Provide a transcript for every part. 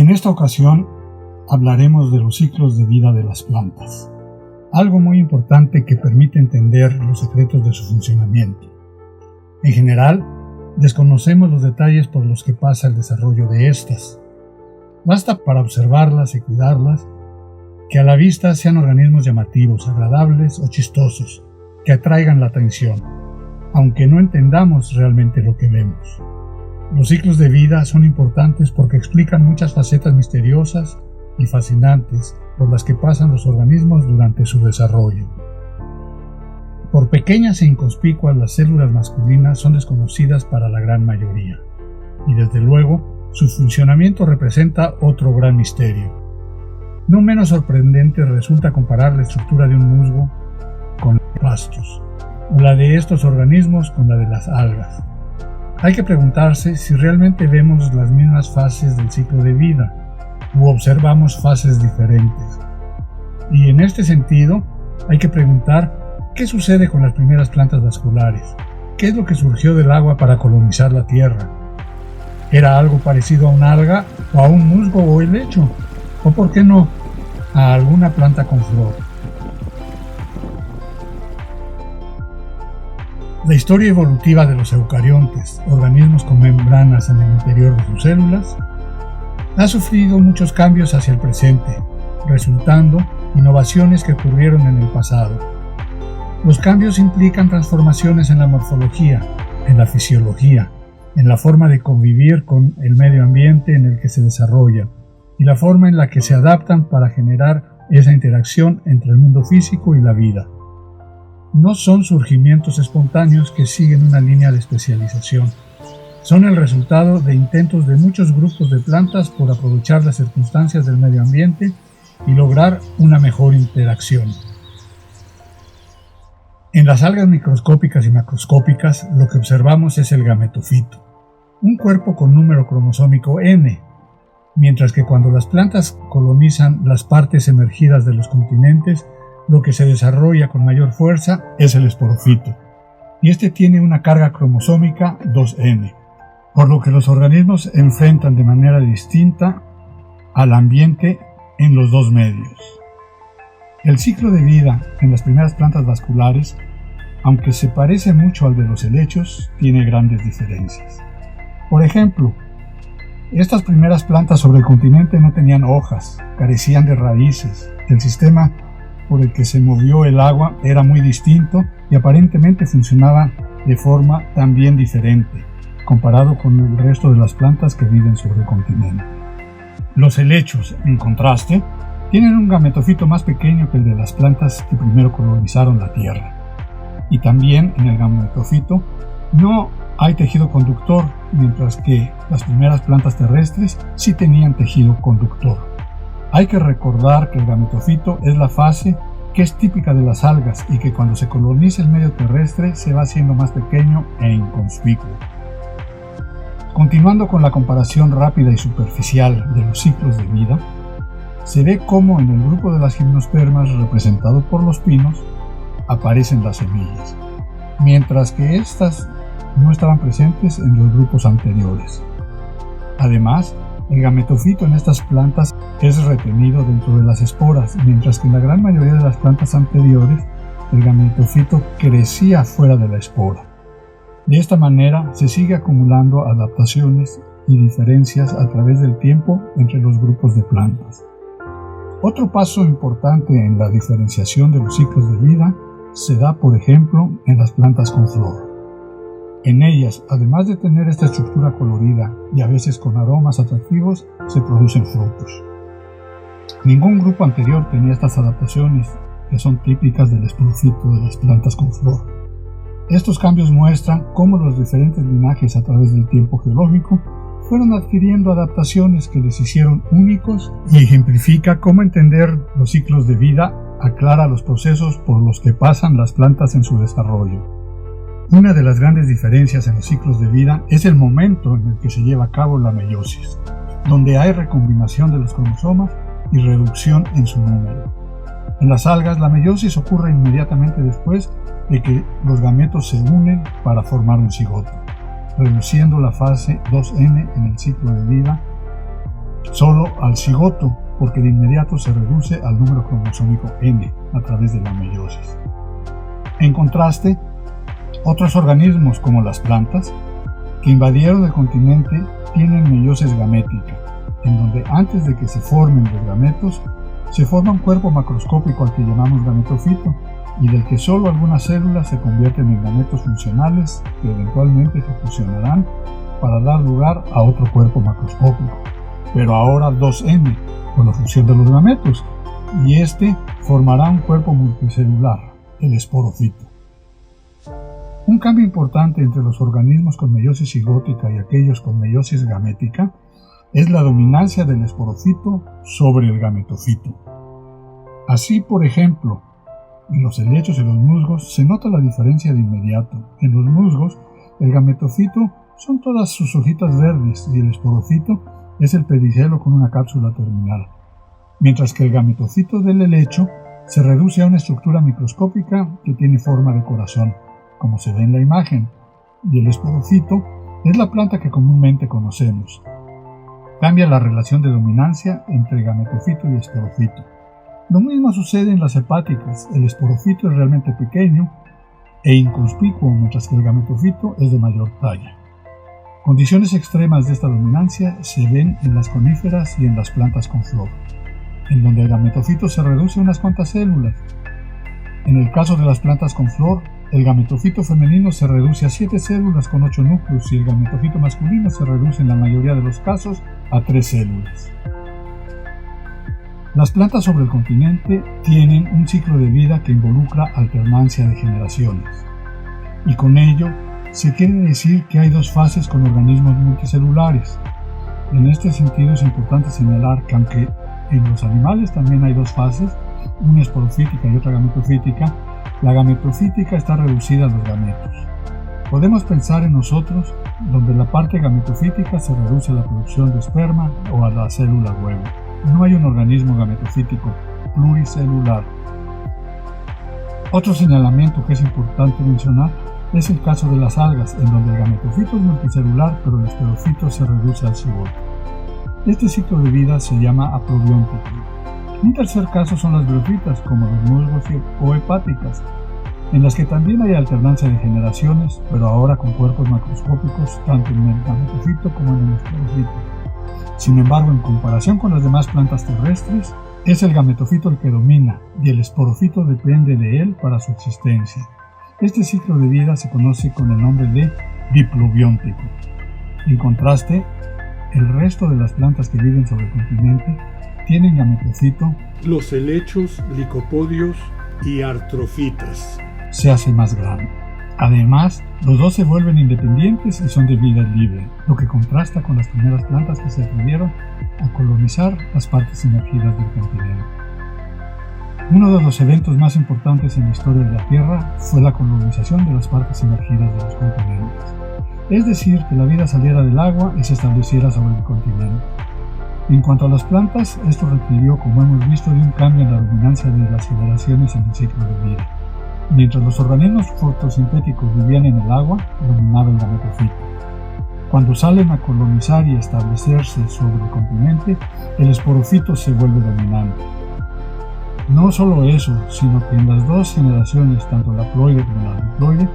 En esta ocasión hablaremos de los ciclos de vida de las plantas, algo muy importante que permite entender los secretos de su funcionamiento. En general, desconocemos los detalles por los que pasa el desarrollo de estas. Basta para observarlas y cuidarlas que a la vista sean organismos llamativos, agradables o chistosos, que atraigan la atención, aunque no entendamos realmente lo que vemos. Los ciclos de vida son importantes porque explican muchas facetas misteriosas y fascinantes por las que pasan los organismos durante su desarrollo. Por pequeñas e inconspicuas, las células masculinas son desconocidas para la gran mayoría, y desde luego su funcionamiento representa otro gran misterio. No menos sorprendente resulta comparar la estructura de un musgo con la de pastos, o la de estos organismos con la de las algas. Hay que preguntarse si realmente vemos las mismas fases del ciclo de vida, u observamos fases diferentes. Y en este sentido, hay que preguntar qué sucede con las primeras plantas vasculares, qué es lo que surgió del agua para colonizar la tierra. ¿Era algo parecido a una alga, o a un musgo o helecho? ¿O por qué no, a alguna planta con flor? La historia evolutiva de los eucariontes, organismos con membranas en el interior de sus células, ha sufrido muchos cambios hacia el presente, resultando innovaciones que ocurrieron en el pasado. Los cambios implican transformaciones en la morfología, en la fisiología, en la forma de convivir con el medio ambiente en el que se desarrolla y la forma en la que se adaptan para generar esa interacción entre el mundo físico y la vida. No son surgimientos espontáneos que siguen una línea de especialización. Son el resultado de intentos de muchos grupos de plantas por aprovechar las circunstancias del medio ambiente y lograr una mejor interacción. En las algas microscópicas y macroscópicas, lo que observamos es el gametofito, un cuerpo con número cromosómico N, mientras que cuando las plantas colonizan las partes emergidas de los continentes, lo que se desarrolla con mayor fuerza es el esporofito, y este tiene una carga cromosómica 2N, por lo que los organismos enfrentan de manera distinta al ambiente en los dos medios. El ciclo de vida en las primeras plantas vasculares, aunque se parece mucho al de los helechos, tiene grandes diferencias. Por ejemplo, estas primeras plantas sobre el continente no tenían hojas, carecían de raíces, el sistema por el que se movió el agua era muy distinto y aparentemente funcionaba de forma también diferente, comparado con el resto de las plantas que viven sobre el continente. Los helechos, en contraste, tienen un gametofito más pequeño que el de las plantas que primero colonizaron la Tierra. Y también en el gametofito no hay tejido conductor, mientras que las primeras plantas terrestres sí tenían tejido conductor. Hay que recordar que el gametofito es la fase que es típica de las algas y que cuando se coloniza el medio terrestre se va haciendo más pequeño e inconspicuo. Continuando con la comparación rápida y superficial de los ciclos de vida, se ve cómo en el grupo de las gimnospermas representado por los pinos aparecen las semillas, mientras que estas no estaban presentes en los grupos anteriores. Además, el gametofito en estas plantas es retenido dentro de las esporas, mientras que en la gran mayoría de las plantas anteriores el gametofito crecía fuera de la espora. De esta manera se sigue acumulando adaptaciones y diferencias a través del tiempo entre los grupos de plantas. Otro paso importante en la diferenciación de los ciclos de vida se da, por ejemplo, en las plantas con flor. En ellas, además de tener esta estructura colorida y a veces con aromas atractivos, se producen frutos. Ningún grupo anterior tenía estas adaptaciones, que son típicas del esporofito de las plantas con flor. Estos cambios muestran cómo los diferentes linajes a través del tiempo geológico fueron adquiriendo adaptaciones que les hicieron únicos y ejemplifica cómo entender los ciclos de vida aclara los procesos por los que pasan las plantas en su desarrollo. Una de las grandes diferencias en los ciclos de vida es el momento en el que se lleva a cabo la meiosis, donde hay recombinación de los cromosomas y reducción en su número. En las algas, la meiosis ocurre inmediatamente después de que los gametos se unen para formar un cigoto, reduciendo la fase 2N en el ciclo de vida solo al cigoto, porque de inmediato se reduce al número cromosómico N a través de la meiosis. En contraste, otros organismos como las plantas, que invadieron el continente, tienen meiosis gamética, en donde antes de que se formen los gametos, se forma un cuerpo macroscópico al que llamamos gametofito, y del que solo algunas células se convierten en gametos funcionales que eventualmente se fusionarán para dar lugar a otro cuerpo macroscópico, pero ahora 2N, con la fusión de los gametos, y este formará un cuerpo multicelular, el esporofito. Un cambio importante entre los organismos con meiosis cigótica y aquellos con meiosis gamética es la dominancia del esporofito sobre el gametofito. Así, por ejemplo, en los helechos y los musgos se nota la diferencia de inmediato. En los musgos, el gametofito son todas sus hojitas verdes y el esporofito es el pedicelo con una cápsula terminal, mientras que el gametofito del helecho se reduce a una estructura microscópica que tiene forma de corazón, como se ve en la imagen, y el esporofito es la planta que comúnmente conocemos. Cambia la relación de dominancia entre gametofito y esporofito. Lo mismo sucede en las hepáticas. El esporofito es realmente pequeño e inconspicuo, mientras que el gametofito es de mayor talla. Condiciones extremas de esta dominancia se ven en las coníferas y en las plantas con flor, en donde el gametofito se reduce a unas cuantas células. En el caso de las plantas con flor, el gametofito femenino se reduce a 7 células con 8 núcleos y el gametofito masculino se reduce en la mayoría de los casos a 3 células. Las plantas sobre el continente tienen un ciclo de vida que involucra alternancia de generaciones, y con ello se quiere decir que hay dos fases con organismos multicelulares. En este sentido es importante señalar que aunque en los animales también hay dos fases, una esporofítica y otra gametofítica, la gametofítica está reducida a los gametos. Podemos pensar en nosotros, donde la parte gametofítica se reduce a la producción de esperma o a la célula huevo. No hay un organismo gametofítico pluricelular. Otro señalamiento que es importante mencionar es el caso de las algas, en donde el gametofito es multicelular, pero el esporofito se reduce al cigoto. Este ciclo de vida se llama aprobióntico. Un tercer caso son las briófitas, como los musgos o hepáticas, en las que también hay alternancia de generaciones, pero ahora con cuerpos macroscópicos tanto en el gametofito como en el esporofito. Sin embargo, en comparación con las demás plantas terrestres, es el gametofito el que domina y el esporofito depende de él para su existencia. Este ciclo de vida se conoce con el nombre de diplobióntico. En contraste, el resto de las plantas que viven sobre el continente tienen gametofito. Los helechos, licopodios y artrofitas. Se hace más grande. Además, los dos se vuelven independientes y son de vida libre, lo que contrasta con las primeras plantas que se atrevieron a colonizar las partes emergidas del continente. Uno de los eventos más importantes en la historia de la Tierra fue la colonización de las partes emergidas de los continentes, es decir, que la vida saliera del agua y se estableciera sobre el continente. En cuanto a las plantas, esto requirió, como hemos visto, de un cambio en la dominancia de las generaciones en el ciclo de vida. Mientras los organismos fotosintéticos vivían en el agua, dominaba el gametofito. Cuando salen a colonizar y establecerse sobre el continente, el esporofito se vuelve dominante. No solo eso, sino que en las dos generaciones, tanto la ploide como la diploide,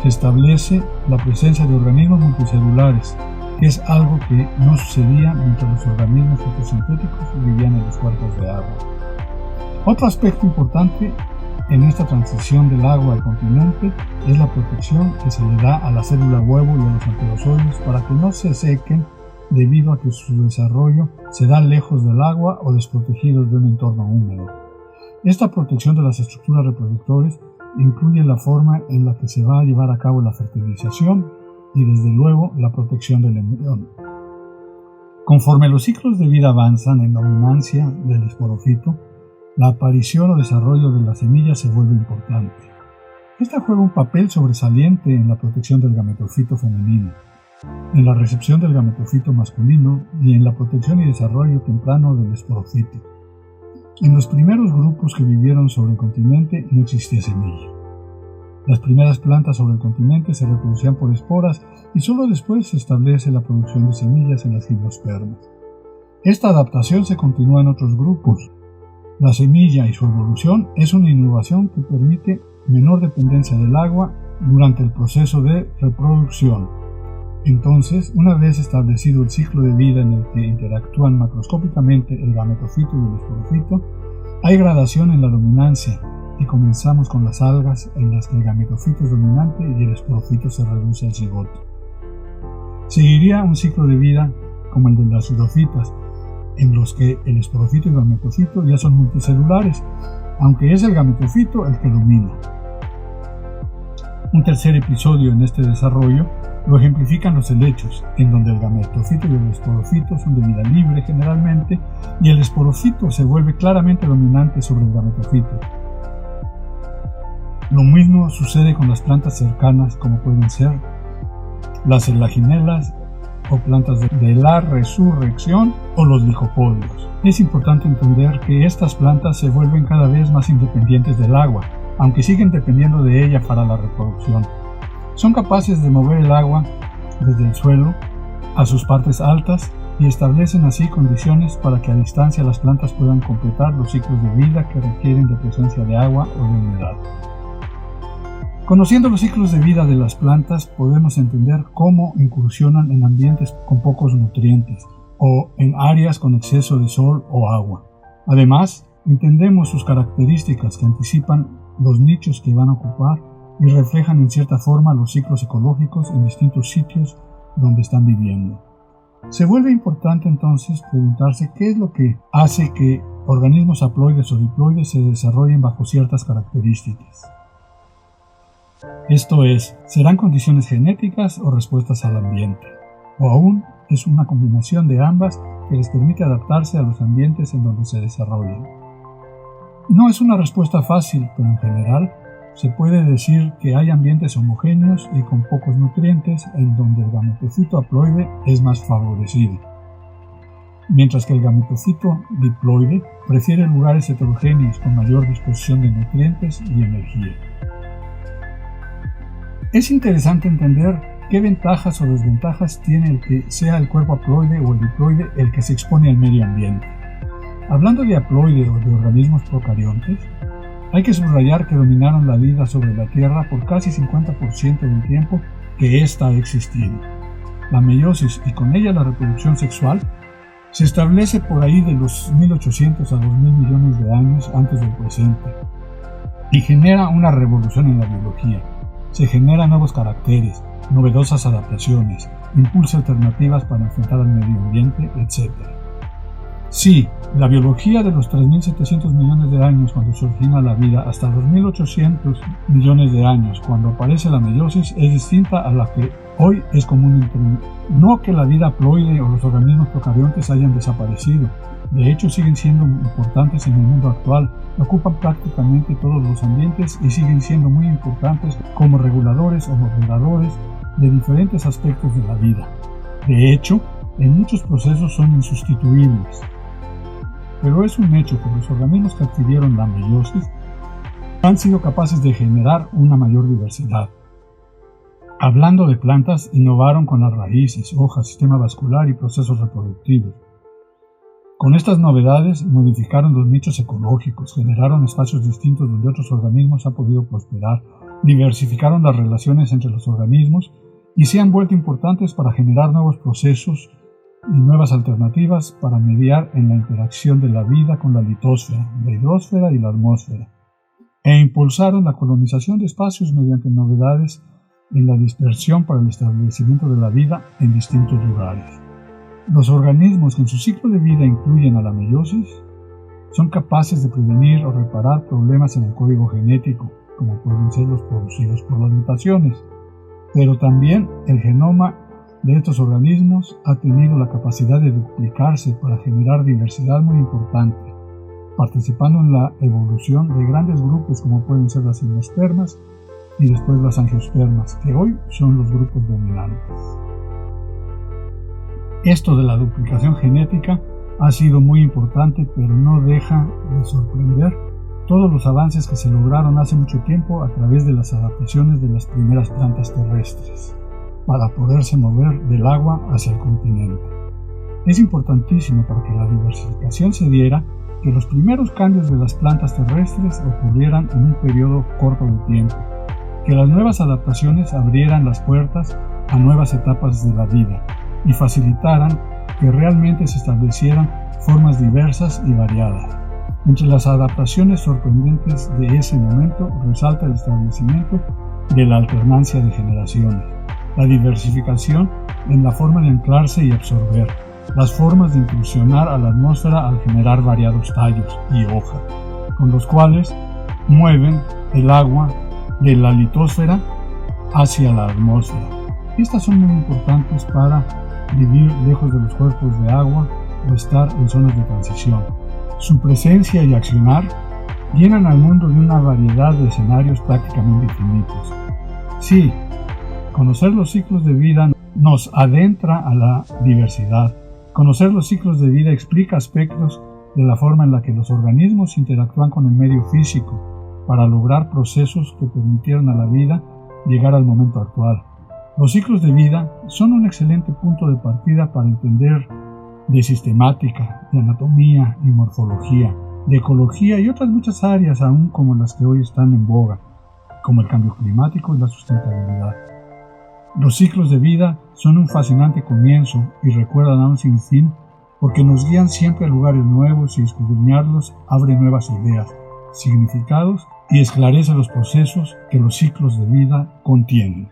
se establece la presencia de organismos multicelulares, que es algo que no sucedía mientras los organismos fotosintéticos vivían en los cuerpos de agua. Otro aspecto importante en esta transición del agua al continente es la protección que se le da a la célula huevo y a los anterozoides para que no se sequen debido a que su desarrollo se da lejos del agua o desprotegidos de un entorno húmedo. Esta protección de las estructuras reproductores incluye la forma en la que se va a llevar a cabo la fertilización y desde luego la protección del embrión. Conforme los ciclos de vida avanzan en dominancia del esporofito, la aparición o desarrollo de la semilla se vuelve importante. Esta juega un papel sobresaliente en la protección del gametofito femenino, en la recepción del gametofito masculino y en la protección y desarrollo temprano del esporofito. En los primeros grupos que vivieron sobre el continente no existía semilla. Las primeras plantas sobre el continente se reproducían por esporas y solo después se establece la producción de semillas en las gimnospermas. Esta adaptación se continúa en otros grupos. La semilla y su evolución es una innovación que permite menor dependencia del agua durante el proceso de reproducción. Entonces, una vez establecido el ciclo de vida en el que interactúan macroscópicamente el gametofito y el esporofito, hay gradación en la dominancia y comenzamos con las algas en las que el gametofito es dominante y el esporofito se reduce al cigoto. Seguiría un ciclo de vida como el de las psilofitas, en los que el esporofito y el gametofito ya son multicelulares, aunque es el gametofito el que domina. Un tercer episodio en este desarrollo lo ejemplifican los helechos, en donde el gametofito y el esporofito son de vida libre generalmente, y el esporofito se vuelve claramente dominante sobre el gametofito. Lo mismo sucede con las plantas cercanas, como pueden ser las selaginelas o plantas de la resurrección o los licopodios. Es importante entender que estas plantas se vuelven cada vez más independientes del agua, aunque siguen dependiendo de ella para la reproducción. Son capaces de mover el agua desde el suelo a sus partes altas y establecen así condiciones para que a distancia las plantas puedan completar los ciclos de vida que requieren de presencia de agua o de humedad. Conociendo los ciclos de vida de las plantas, podemos entender cómo incursionan en ambientes con pocos nutrientes o en áreas con exceso de sol o agua. Además, entendemos sus características que anticipan los nichos que van a ocupar y reflejan en cierta forma los ciclos ecológicos en distintos sitios donde están viviendo. Se vuelve importante entonces preguntarse qué es lo que hace que organismos haploides o diploides se desarrollen bajo ciertas características. Esto es, ¿serán condiciones genéticas o respuestas al ambiente? O aún es una combinación de ambas que les permite adaptarse a los ambientes en donde se desarrollan. No es una respuesta fácil, pero en general se puede decir que hay ambientes homogéneos y con pocos nutrientes en donde el gametofito haploide es más favorecido, mientras que el gametofito diploide prefiere lugares heterogéneos con mayor disposición de nutrientes y energía. Es interesante entender qué ventajas o desventajas tiene el que sea el cuerpo haploide o el diploide el que se expone al medio ambiente. Hablando de haploide o de organismos procariontes, hay que subrayar que dominaron la vida sobre la Tierra por casi 50% del tiempo que ésta ha existido. La meiosis y con ella la reproducción sexual se establece por ahí de los 1800 a 2000 millones de años antes del presente y genera una revolución en la biología. Se generan nuevos caracteres, novedosas adaptaciones, impulsa alternativas para enfrentar al medio ambiente, etc. Sí, la biología de los 3.700 millones de años cuando se origina la vida hasta los 1.800 millones de años cuando aparece la meiosis es distinta a la que hoy es común. No que la vida haploide o los organismos procariontes hayan desaparecido, de hecho siguen siendo importantes en el mundo actual, ocupan prácticamente todos los ambientes y siguen siendo muy importantes como reguladores o modeladores de diferentes aspectos de la vida. De hecho, en muchos procesos son insustituibles. Pero es un hecho que los organismos que adquirieron la meiosis han sido capaces de generar una mayor diversidad. Hablando de plantas, innovaron con las raíces, hojas, sistema vascular y procesos reproductivos. Con estas novedades modificaron los nichos ecológicos, generaron espacios distintos donde otros organismos han podido prosperar, diversificaron las relaciones entre los organismos y se han vuelto importantes para generar nuevos procesos y nuevas alternativas para mediar en la interacción de la vida con la litosfera, la hidrosfera y la atmósfera, e impulsaron la colonización de espacios mediante novedades en la dispersión para el establecimiento de la vida en distintos lugares. Los organismos que en su ciclo de vida incluyen a la meiosis son capaces de prevenir o reparar problemas en el código genético, como pueden ser los producidos por las mutaciones, pero también el genoma de estos organismos ha tenido la capacidad de duplicarse para generar diversidad muy importante, participando en la evolución de grandes grupos como pueden ser las gimnospermas y después las angiospermas, que hoy son los grupos dominantes. Esto de la duplicación genética ha sido muy importante, pero no deja de sorprender todos los avances que se lograron hace mucho tiempo a través de las adaptaciones de las primeras plantas terrestres para poderse mover del agua hacia el continente. Es importantísimo para que la diversificación se diera que los primeros cambios de las plantas terrestres ocurrieran en un periodo corto de tiempo, que las nuevas adaptaciones abrieran las puertas a nuevas etapas de la vida y facilitaran que realmente se establecieran formas diversas y variadas. Entre las adaptaciones sorprendentes de ese momento resalta el establecimiento de la alternancia de generaciones, la diversificación en la forma de anclarse y absorber, las formas de incursionar a la atmósfera al generar variados tallos y hojas, con los cuales mueven el agua de la litosfera hacia la atmósfera. Estas son muy importantes para vivir lejos de los cuerpos de agua o estar en zonas de transición. Su presencia y accionar llenan al mundo de una variedad de escenarios prácticamente infinitos. Sí, conocer los ciclos de vida nos adentra a la diversidad. Conocer los ciclos de vida explica aspectos de la forma en la que los organismos interactúan con el medio físico para lograr procesos que permitieron a la vida llegar al momento actual. Los ciclos de vida son un excelente punto de partida para entender de sistemática, de anatomía y morfología, de ecología y otras muchas áreas aún como las que hoy están en boga, como el cambio climático y la sustentabilidad. Los ciclos de vida son un fascinante comienzo y recuerdan a un sinfín porque nos guían siempre a lugares nuevos y escudriñarlos abre nuevas ideas, significados y esclarece los procesos que los ciclos de vida contienen.